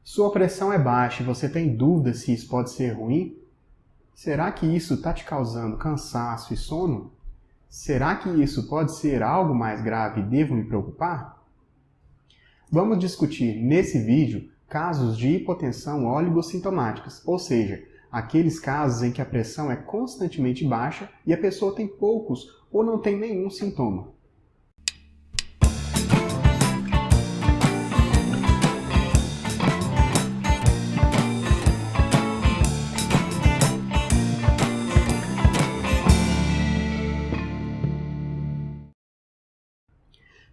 Sua pressão é baixa e você tem dúvida se isso pode ser ruim? Será que isso está te causando cansaço e sono? Será que isso pode ser algo mais grave e devo me preocupar? Vamos discutir nesse vídeo casos de hipotensão oligossintomáticas, ou seja, aqueles casos em que a pressão é constantemente baixa e a pessoa tem poucos ou não tem nenhum sintoma.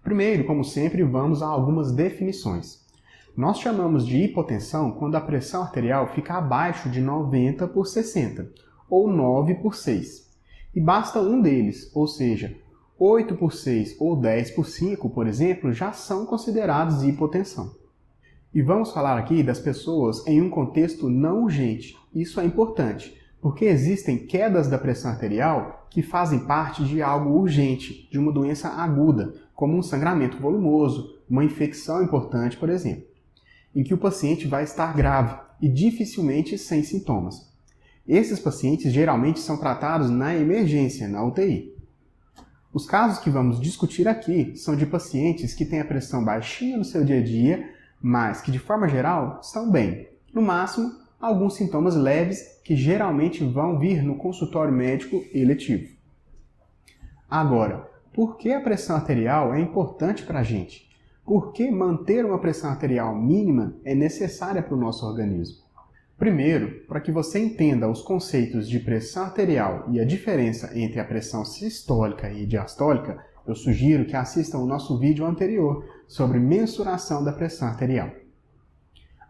Primeiro, como sempre, vamos a algumas definições. Nós chamamos de hipotensão quando a pressão arterial fica abaixo de 90/60, ou 9/6. E basta um deles, ou seja, 8/6 ou 10/5, por exemplo, já são considerados hipotensão. E vamos falar aqui das pessoas em um contexto não urgente. Isso é importante, porque existem quedas da pressão arterial que fazem parte de algo urgente, de uma doença aguda, como um sangramento volumoso, uma infecção importante, por exemplo, em que o paciente vai estar grave e dificilmente sem sintomas. Esses pacientes geralmente são tratados na emergência, na UTI. Os casos que vamos discutir aqui são de pacientes que têm a pressão baixinha no seu dia a dia, mas que de forma geral estão bem. No máximo, alguns sintomas leves que geralmente vão vir no consultório médico eletivo. Agora, por que a pressão arterial é importante para a gente? Por que manter uma pressão arterial mínima é necessária para o nosso organismo? Primeiro, para que você entenda os conceitos de pressão arterial e a diferença entre a pressão sistólica e diastólica, eu sugiro que assistam o nosso vídeo anterior sobre mensuração da pressão arterial.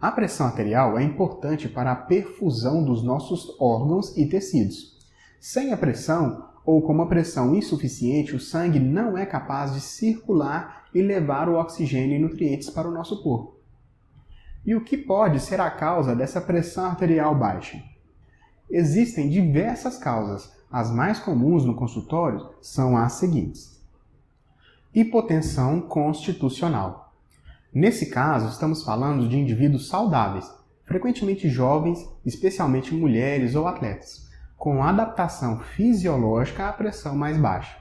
A pressão arterial é importante para a perfusão dos nossos órgãos e tecidos. Sem a pressão, ou com uma pressão insuficiente, o sangue não é capaz de circular e levar o oxigênio e nutrientes para o nosso corpo. E o que pode ser a causa dessa pressão arterial baixa? Existem diversas causas. As mais comuns no consultório são as seguintes. Hipotensão constitucional. Nesse caso, estamos falando de indivíduos saudáveis, frequentemente jovens, especialmente mulheres ou atletas, com adaptação fisiológica à pressão mais baixa.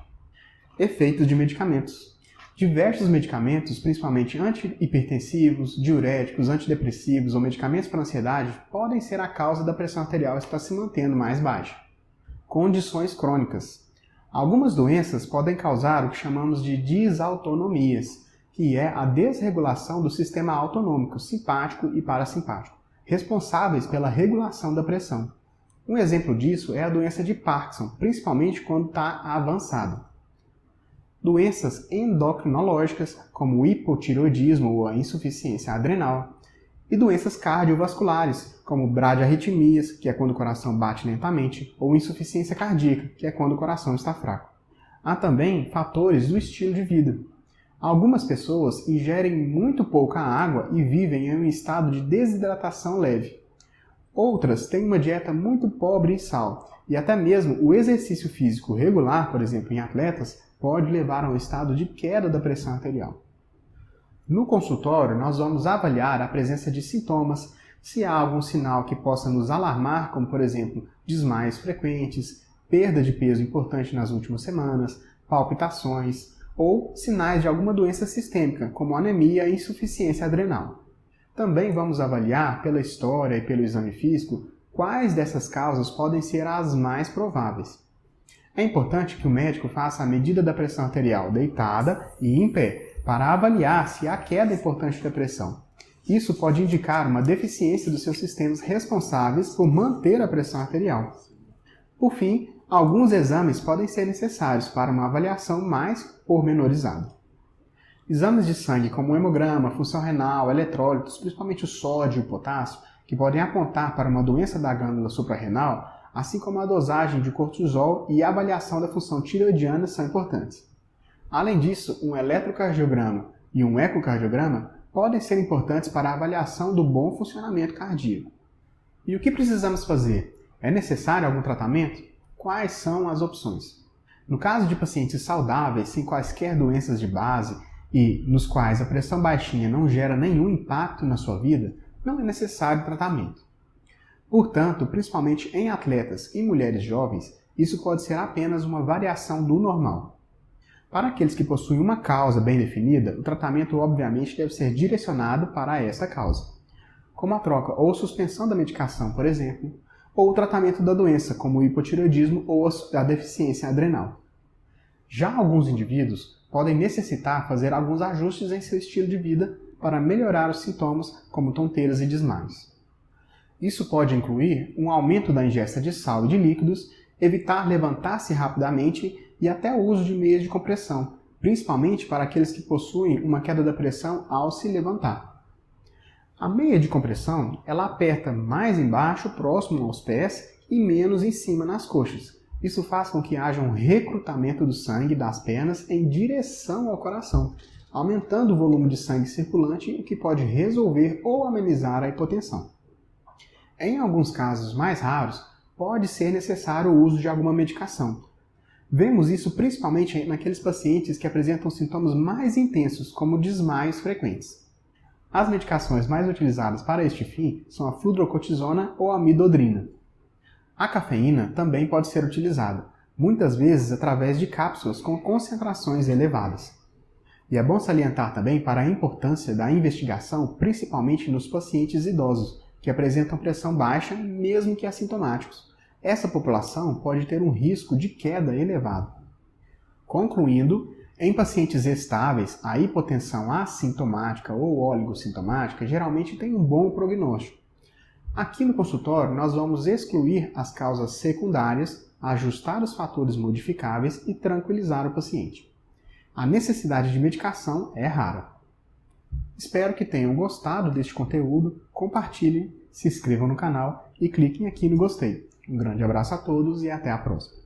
Efeitos de medicamentos. Diversos medicamentos, principalmente antihipertensivos, diuréticos, antidepressivos ou medicamentos para ansiedade, podem ser a causa da pressão arterial estar se mantendo mais baixa. Condições crônicas. Algumas doenças podem causar o que chamamos de disautonomias, que é a desregulação do sistema autonômico, simpático e parasimpático, responsáveis pela regulação da pressão. Um exemplo disso é a doença de Parkinson, principalmente quando está avançada. Doenças endocrinológicas, como o hipotireoidismo ou a insuficiência adrenal. E doenças cardiovasculares, como bradiarritmias, que é quando o coração bate lentamente, ou insuficiência cardíaca, que é quando o coração está fraco. Há também fatores do estilo de vida. Algumas pessoas ingerem muito pouca água e vivem em um estado de desidratação leve. Outras têm uma dieta muito pobre em sal, e até mesmo o exercício físico regular, por exemplo, em atletas, pode levar a um estado de queda da pressão arterial. No consultório, nós vamos avaliar a presença de sintomas, se há algum sinal que possa nos alarmar, como, por exemplo, desmaios frequentes, perda de peso importante nas últimas semanas, palpitações, ou sinais de alguma doença sistêmica, como anemia e insuficiência adrenal. Também vamos avaliar, pela história e pelo exame físico, quais dessas causas podem ser as mais prováveis. É importante que o médico faça a medida da pressão arterial deitada e em pé, para avaliar se há queda importante da pressão. Isso pode indicar uma deficiência dos seus sistemas responsáveis por manter a pressão arterial. Por fim, alguns exames podem ser necessários para uma avaliação mais pormenorizada. Exames de sangue como o hemograma, função renal, eletrólitos, principalmente o sódio e o potássio, que podem apontar para uma doença da glândula suprarrenal, assim como a dosagem de cortisol e a avaliação da função tireoidiana são importantes. Além disso, um eletrocardiograma e um ecocardiograma podem ser importantes para a avaliação do bom funcionamento cardíaco. E o que precisamos fazer? É necessário algum tratamento? Quais são as opções? No caso de pacientes saudáveis, sem quaisquer doenças de base e nos quais a pressão baixinha não gera nenhum impacto na sua vida, não é necessário tratamento. Portanto, principalmente em atletas e mulheres jovens, isso pode ser apenas uma variação do normal. Para aqueles que possuem uma causa bem definida, o tratamento obviamente deve ser direcionado para essa causa, como a troca ou suspensão da medicação, por exemplo, ou o tratamento da doença, como o hipotireoidismo ou a deficiência adrenal. Já alguns indivíduos podem necessitar fazer alguns ajustes em seu estilo de vida para melhorar os sintomas, como tonteiras e desmaios. Isso pode incluir um aumento da ingesta de sal e de líquidos, evitar levantar-se rapidamente e até o uso de meias de compressão, principalmente para aqueles que possuem uma queda da pressão ao se levantar. A meia de compressão, ela aperta mais embaixo, próximo aos pés, e menos em cima nas coxas. Isso faz com que haja um recrutamento do sangue das pernas em direção ao coração, aumentando o volume de sangue circulante, o que pode resolver ou amenizar a hipotensão. Em alguns casos mais raros, pode ser necessário o uso de alguma medicação. Vemos isso principalmente naqueles pacientes que apresentam sintomas mais intensos, como desmaios frequentes. As medicações mais utilizadas para este fim são a fludrocortisona ou a midodrina. A cafeína também pode ser utilizada, muitas vezes através de cápsulas com concentrações elevadas. E é bom salientar também para a importância da investigação, principalmente nos pacientes idosos, que apresentam pressão baixa, mesmo que assintomáticos. Essa população pode ter um risco de queda elevado. Concluindo, em pacientes estáveis, a hipotensão assintomática ou oligossintomática geralmente tem um bom prognóstico. Aqui no consultório, nós vamos excluir as causas secundárias, ajustar os fatores modificáveis e tranquilizar o paciente. A necessidade de medicação é rara. Espero que tenham gostado deste conteúdo, compartilhem, se inscrevam no canal e cliquem aqui no gostei. Um grande abraço a todos e até a próxima.